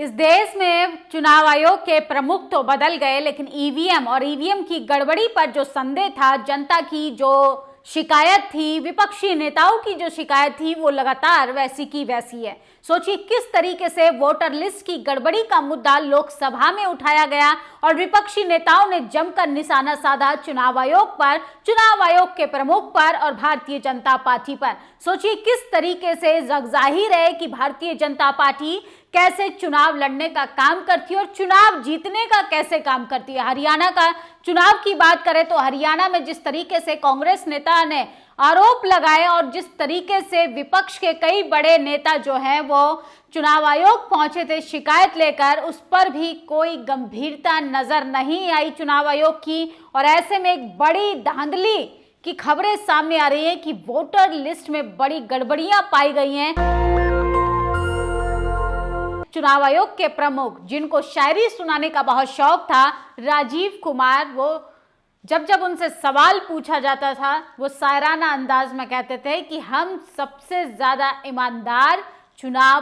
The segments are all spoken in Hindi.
इस देश में चुनाव आयोग के प्रमुख तो बदल गए, लेकिन ईवीएम और ईवीएम की गड़बड़ी पर जो संदेह था, जनता की जो शिकायत थी, विपक्षी नेताओं की जो शिकायत थी, वो लगातार वैसी की वैसी है। सोचिए किस तरीके से वोटर लिस्ट की गड़बड़ी का मुद्दा लोकसभा में उठाया गया और विपक्षी नेताओं ने जमकर निशाना साधा चुनाव आयोग पर, चुनाव आयोग के प्रमुख पर और भारतीय जनता पार्टी पर। सोचिए किस तरीके से जगजाहिर है कि भारतीय जनता पार्टी कैसे चुनाव लड़ने का काम करती है और चुनाव जीतने का कैसे काम करती है। हरियाणा का चुनाव की बात करें तो हरियाणा में जिस तरीके से कांग्रेस नेता ने आरोप लगाए और जिस तरीके से विपक्ष के कई बड़े नेता जो हैं वो चुनाव आयोग पहुंचे थे शिकायत लेकर, उस पर भी कोई गंभीरता नजर नहीं आई चुनाव आयोग की। और ऐसे में एक बड़ी धांधली की खबरें सामने आ रही हैं कि वोटर लिस्ट में बड़ी गड़बड़ियां पाई गई हैं। चुनाव आयोग के प्रमुख, जिनको शायरी सुनाने का बहुत शौक था, राजीव कुमार, वो जब उनसे सवाल पूछा जाता था वो शायराना अंदाज में कहते थे कि हम सबसे ज्यादा ईमानदार चुनाव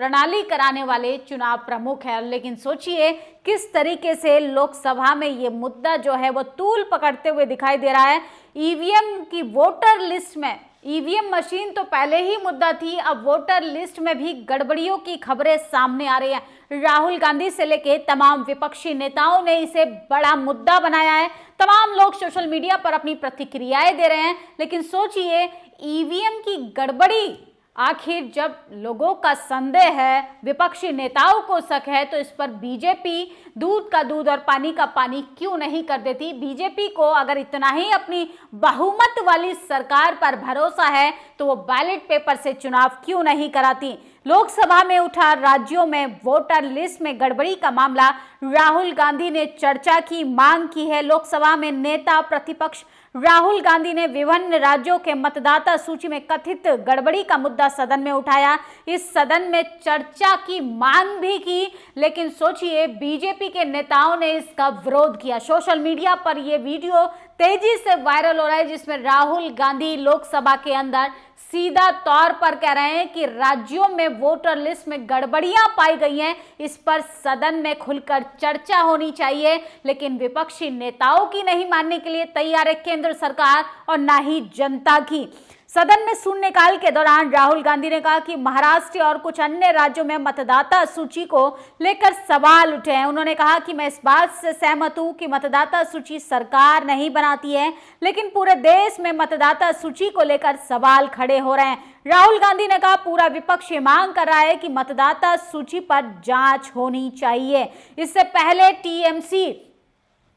प्रणाली कराने वाले चुनाव प्रमुख है। लेकिन सोचिए किस तरीके से लोकसभा में ये मुद्दा जो है वो तूल पकड़ते हुए दिखाई दे रहा है। ईवीएम की वोटर लिस्ट में, ईवीएम मशीन तो पहले ही मुद्दा थी, अब वोटर लिस्ट में भी गड़बड़ियों की खबरें सामने आ रही है। राहुल गांधी से लेके तमाम विपक्षी नेताओं ने इसे बड़ा मुद्दा बनाया है। तमाम लोग सोशल मीडिया पर अपनी प्रतिक्रियाएं दे रहे हैं। लेकिन सोचिए ईवीएम की गड़बड़ी, आखिर जब लोगों का संदेह है, विपक्षी नेताओं को शक है, तो इस पर बीजेपी दूध का दूध और पानी का पानी क्यों नहीं कर देती। बीजेपी को अगर इतना ही अपनी बहुमत वाली सरकार पर भरोसा है तो वो बैलेट पेपर से चुनाव क्यों नहीं कराती। लोकसभा में उठा राज्यों में वोटर लिस्ट में गड़बड़ी का मामला, राहुल गांधी ने चर्चा की मांग की है। लोकसभा में नेता प्रतिपक्ष राहुल गांधी ने विभिन्न राज्यों के मतदाता सूची में कथित गड़बड़ी का मुद्दा सदन में उठाया। इस सदन में चर्चा की मांग भी की, लेकिन सोचिए बीजेपी के नेताओं ने इसका विरोध किया। सोशल मीडिया पर यह वीडियो तेजी से वायरल हो रहा है जिसमें राहुल गांधी लोकसभा के अंदर सीधा तौर पर कह रहे हैं कि राज्यों में वोटर लिस्ट में गड़बड़ियां पाई गई हैं, इस पर सदन में खुलकर चर्चा होनी चाहिए। लेकिन विपक्षी नेताओं की नहीं मानने के लिए तैयार है केंद्र सरकार और ना ही जनता की। सदन में शून्यकाल के दौरान राहुल गांधी ने कहा कि महाराष्ट्र और कुछ अन्य राज्यों में मतदाता सूची को लेकर सवाल उठे हैं। उन्होंने कहा कि मैं इस बात से सहमत हूं कि मतदाता सूची सरकार नहीं बनाती है, लेकिन पूरे देश में मतदाता सूची को लेकर सवाल खड़े हो रहे हैं। राहुल गांधी ने कहा पूरा विपक्ष ये मांग कर रहा है कि मतदाता सूची पर जांच होनी चाहिए। इससे पहले टीएमसी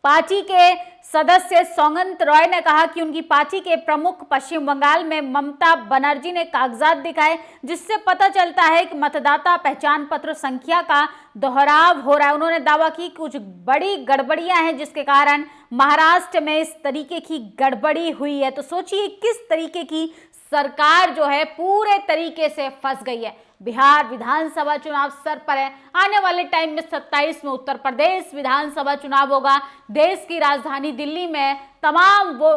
पार्टी के सदस्य सौगंध रॉय ने कहा कि उनकी पार्टी के प्रमुख पश्चिम बंगाल में ममता बनर्जी ने कागजात दिखाए जिससे पता चलता है कि मतदाता पहचान पत्र संख्या का दोहराव हो रहा है। उन्होंने दावा की कुछ बड़ी गड़बड़ियां हैं जिसके कारण महाराष्ट्र में इस तरीके की गड़बड़ी हुई है। तो सोचिए किस तरीके की सरकार जो है पूरे तरीके से फंस गई है। बिहार विधानसभा चुनाव सर पर है। आने वाले टाइम में 27 में उत्तर प्रदेश विधानसभा चुनाव होगा। देश की राजधानी दिल्ली में तमाम वो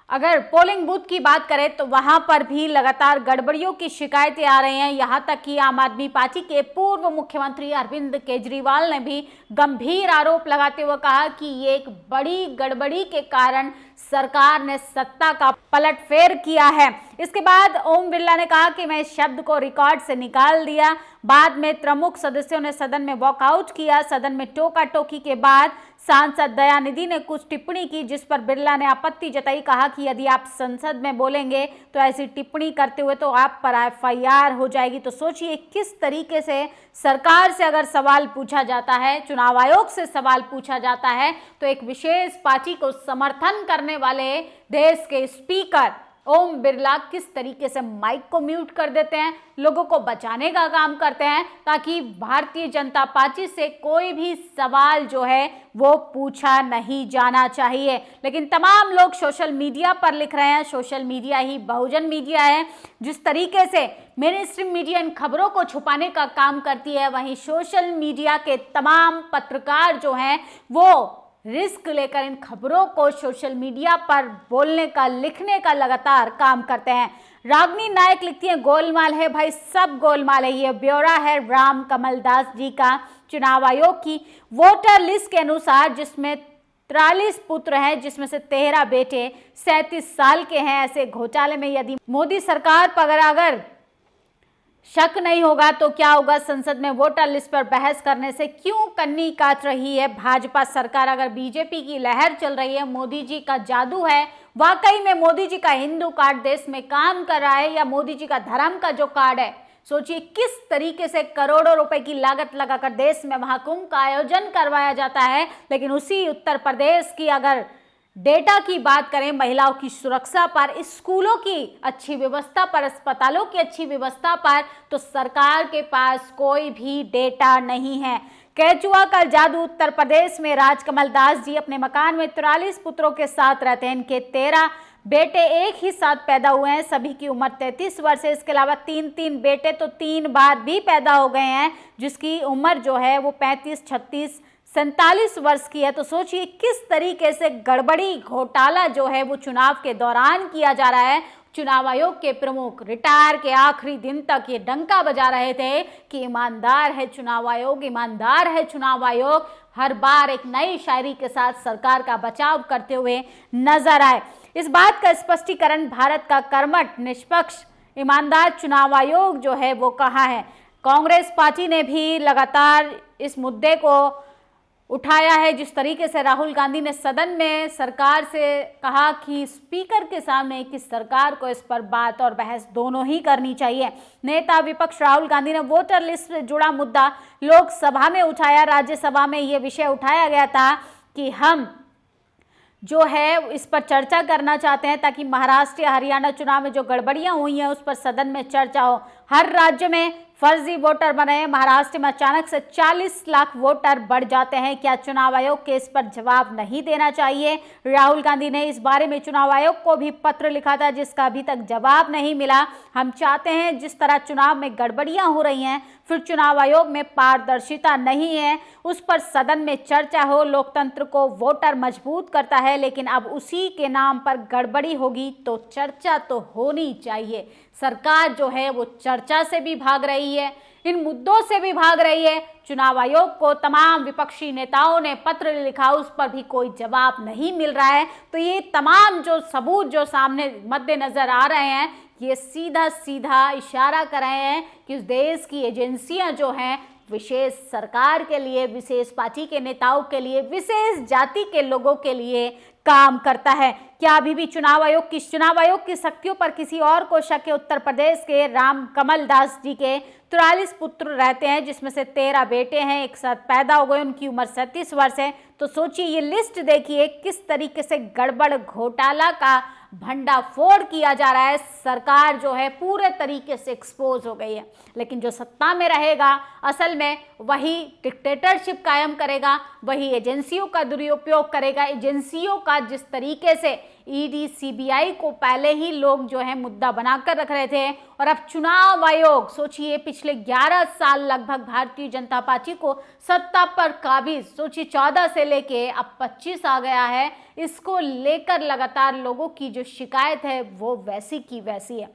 अगर पोलिंग बूथ की बात करें तो वहां पर भी लगातार गड़बड़ियों की शिकायतें आ रही हैं। यहां तक कि आम आदमी पार्टी के पूर्व मुख्यमंत्री अरविंद केजरीवाल ने भी गंभीर आरोप लगाते हुए कहा कि ये एक बड़ी गड़बड़ी के कारण सरकार ने सत्ता का पलटफेर किया है। इसके बाद ओम बिरला ने कहा कि मैं इस शब्द को रिकॉर्ड से निकाल दिया। बाद में प्रमुख सदस्यों ने सदन में वॉकआउट किया। सदन में टोका टोकी के बाद सांसद दयानिधि ने कुछ टिप्पणी की जिस पर बिरला ने आपत्ति जताई। कहा कि यदि आप संसद में बोलेंगे तो ऐसी टिप्पणी करते हुए तो आप पर एफआईआर हो जाएगी। तो सोचिए किस तरीके से सरकार से अगर सवाल पूछा जाता है, चुनाव आयोग से सवाल पूछा जाता है, तो एक विशेष पार्टी को समर्थन करने वाले देश के स्पीकर ओम बिरला किस तरीके से माइक को म्यूट कर देते हैं, लोगों को बचाने का काम करते हैं ताकि भारतीय जनता पार्टी से कोई भी सवाल जो है वो पूछा नहीं जाना चाहिए। लेकिन तमाम लोग सोशल मीडिया पर लिख रहे हैं, सोशल मीडिया ही बहुजन मीडिया है। जिस तरीके से मेन स्ट्रीम मीडिया इन खबरों को छुपाने का काम करती है, वहीं सोशल मीडिया के तमाम पत्रकार जो हैं वो रिस्क लेकर इन खबरों को सोशल मीडिया पर बोलने का, लिखने का लगातार काम करते हैं। रागनी नायक लिखती है गोलमाल है भाई, सब गोलमाल है। ये ब्यौरा है राम कमल दास जी का चुनाव आयोग की वोटर लिस्ट के अनुसार, जिसमें 43 पुत्र हैं, जिसमें से 13 बेटे 37 साल के हैं। ऐसे घोटाले में यदि मोदी सरकार पर अगर शक नहीं होगा तो क्या होगा? संसद में वोटर लिस्ट पर बहस करने से क्यों कन्नी काट रही है भाजपा सरकार? अगर बीजेपी की लहर चल रही है, मोदी जी का जादू है, वाकई में मोदी जी का हिंदू कार्ड देश में काम कर रहा है, या मोदी जी का धर्म का जो कार्ड है, सोचिए किस तरीके से करोड़ों रुपए की लागत लगाकर देश में महाकुंभ का आयोजन करवाया जाता है। लेकिन उसी उत्तर प्रदेश की अगर डेटा की बात करें, महिलाओं की सुरक्षा पर, स्कूलों की अच्छी व्यवस्था पर, अस्पतालों की अच्छी व्यवस्था पर, तो सरकार के पास कोई भी डेटा नहीं है। केचुआ का जादू उत्तर प्रदेश में राजकमल दास जी अपने मकान में 43 पुत्रों के साथ रहते हैं। इनके 13 बेटे एक ही साथ पैदा हुए हैं, सभी की उम्र 33 वर्ष है। इसके अलावा 3 बेटे तो 3 बार भी पैदा हो गए हैं, जिसकी उम्र जो है वो 35, 36, 47 वर्ष की है। तो सोचिए किस तरीके से गड़बड़ी घोटाला जो है वो चुनाव के दौरान किया जा रहा है। चुनाव आयोग के प्रमुख रिटायर के आखिरी दिन तक ये डंका बजा रहे थे कि ईमानदार है चुनाव आयोग, ईमानदार है चुनाव आयोग। हर बार एक नई शायरी के साथ सरकार का बचाव करते हुए नजर आए। इस बात का स्पष्टीकरण भारत का कर्मठ, निष्पक्ष, ईमानदार चुनाव आयोग जो है वो कहा है। कांग्रेस पार्टी ने भी लगातार इस मुद्दे को उठाया है। जिस तरीके से राहुल गांधी ने सदन में सरकार से कहा कि स्पीकर के सामने कि सरकार को इस पर बात और बहस दोनों ही करनी चाहिए। नेता विपक्ष राहुल गांधी ने वोटर लिस्ट से जुड़ा मुद्दा लोकसभा में उठाया। राज्यसभा में यह विषय उठाया गया था कि हम जो है इस पर चर्चा करना चाहते हैं ताकि महाराष्ट्र या हरियाणा चुनाव में जो गड़बड़ियां हुई हैं उस पर सदन में चर्चा हो। हर राज्य में फर्जी वोटर बने। महाराष्ट्र में अचानक से 40 लाख वोटर बढ़ जाते हैं। क्या चुनाव आयोग के इस पर जवाब नहीं देना चाहिए? राहुल गांधी ने इस बारे में चुनाव आयोग को भी पत्र लिखा था, जिसका अभी तक जवाब नहीं मिला। हम चाहते हैं जिस तरह चुनाव में गड़बड़ियां हो रही हैं, फिर चुनाव आयोग में पारदर्शिता नहीं है, उस पर सदन में चर्चा हो। लोकतंत्र को वोटर मजबूत करता है, लेकिन अब उसी के नाम पर गड़बड़ी होगी तो चर्चा तो होनी चाहिए। सरकार जो है वो चर्चा से भी भाग रही है, इन मुद्दों से भी भाग रही है। चुनाव आयोग को तमाम विपक्षी नेताओं ने पत्र लिखा, उस पर भी कोई जवाब नहीं मिल रहा है। तो ये तमाम जो सबूत जो सामने मद्देनजर आ रहे हैं, ये सीधा सीधा इशारा कर रहे हैं कि उस देश की एजेंसियां जो हैं विशेष सरकार के लिए, विशेष पार्टी के नेताओं के लिए, विशेष जाति के लोगों के लिए काम करता है। क्या अभी भी चुनाव आयोग की शक्तियों पर किसी और को शक है? उत्तर प्रदेश के राम कमल दास जी के 43 पुत्र रहते हैं, जिसमें से 13 बेटे हैं, एक साथ पैदा हो गए, उनकी उम्र 37 वर्ष है। तो सोचिए ये लिस्ट देखिए किस तरीके से गड़बड़ घोटाला का भंडाफोड़ किया जा रहा है। सरकार जो है पूरे तरीके से एक्सपोज हो गई है। लेकिन जो सत्ता में रहेगा असल में वही डिक्टेटरशिप कायम करेगा, वही एजेंसियों का दुरुपयोग करेगा। एजेंसियों का जिस तरीके से ईडी, सीबीआई को पहले ही लोग जो है मुद्दा बनाकर रख रहे थे, और अब चुनाव आयोग, सोचिए पिछले 11 साल लगभग भारतीय जनता पार्टी को सत्ता पर काबिज, सोचिए 14 से लेके अब 25 आ गया है। इसको लेकर लगातार लोगों की जो शिकायत है वो वैसी की वैसी है।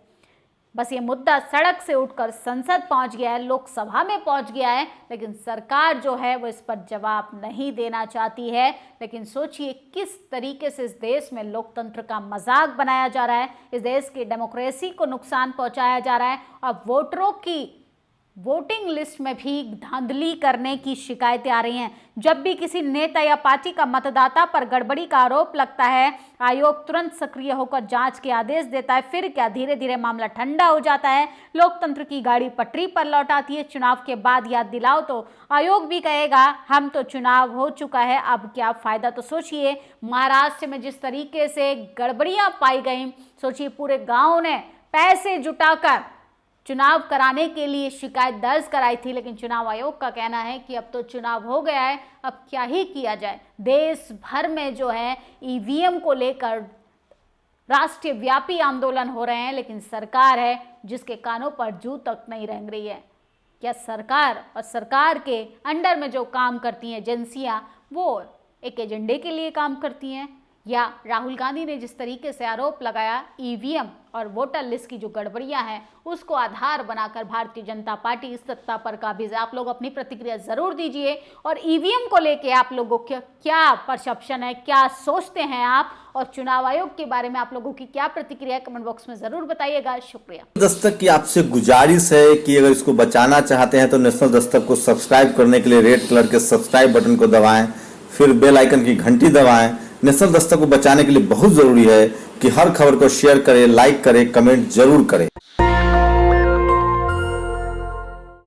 बस ये मुद्दा सड़क से उठकर संसद पहुंच गया है, लोकसभा में पहुंच गया है, लेकिन सरकार जो है वो इस पर जवाब नहीं देना चाहती है। लेकिन सोचिए किस तरीके से इस देश में लोकतंत्र का मजाक बनाया जा रहा है, इस देश की डेमोक्रेसी को नुकसान पहुंचाया जा रहा है, और वोटरों की वोटिंग लिस्ट में भी धांधली करने की शिकायतें आ रही हैं। जब भी किसी नेता या पार्टी का मतदाता पर गड़बड़ी का आरोप लगता है, आयोग तुरंत सक्रिय होकर जांच के आदेश देता है। फिर क्या धीरे धीरे मामला ठंडा हो जाता है, लोकतंत्र की गाड़ी पटरी पर लौट आती है। चुनाव के बाद याद दिलाओ तो आयोग भी कहेगा हम तो चुनाव हो चुका है, अब क्या फायदा। तो सोचिए महाराष्ट्र में जिस तरीके से गड़बड़ियां पाई गई, सोचिए पूरे गाँव ने पैसे जुटाकर चुनाव कराने के लिए शिकायत दर्ज कराई थी, लेकिन चुनाव आयोग का कहना है कि अब तो चुनाव हो गया है, अब क्या ही किया जाए। देश भर में जो है ईवीएम को लेकर राष्ट्रीय व्यापी आंदोलन हो रहे हैं, लेकिन सरकार है जिसके कानों पर जू तक नहीं रेंग रही है। क्या सरकार और सरकार के अंडर में जो काम करती हैं एजेंसियां, वो एक एजेंडे के लिए काम करती हैं, या राहुल गांधी ने जिस तरीके से आरोप लगाया ईवीएम और वोटर लिस्ट की जो गड़बड़ियां हैं उसको आधार बनाकर भारतीय जनता पार्टी इस सत्ता पर काबिज है। आप लोग अपनी प्रतिक्रिया जरूर दीजिए और ईवीएम को लेके आप लोगों का क्या परसेप्शन है, क्या सोचते हैं आप, और चुनाव आयोग के बारे में आप लोगों की क्या प्रतिक्रिया है, कमेंट बॉक्स में जरूर बताइएगा। शुक्रिया। दस्तक की आपसे गुजारिश है कि अगर इसको बचाना चाहते हैं तो नेशनल दस्तक को सब्सक्राइब करने के लिए रेड कलर के सब्सक्राइब बटन को दबाएं, फिर बेल आइकन की घंटी दबाएं। नेशनल दस्तक को बचाने के लिए बहुत जरूरी है कि हर खबर को शेयर करें, लाइक करें, कमेंट जरूर करें।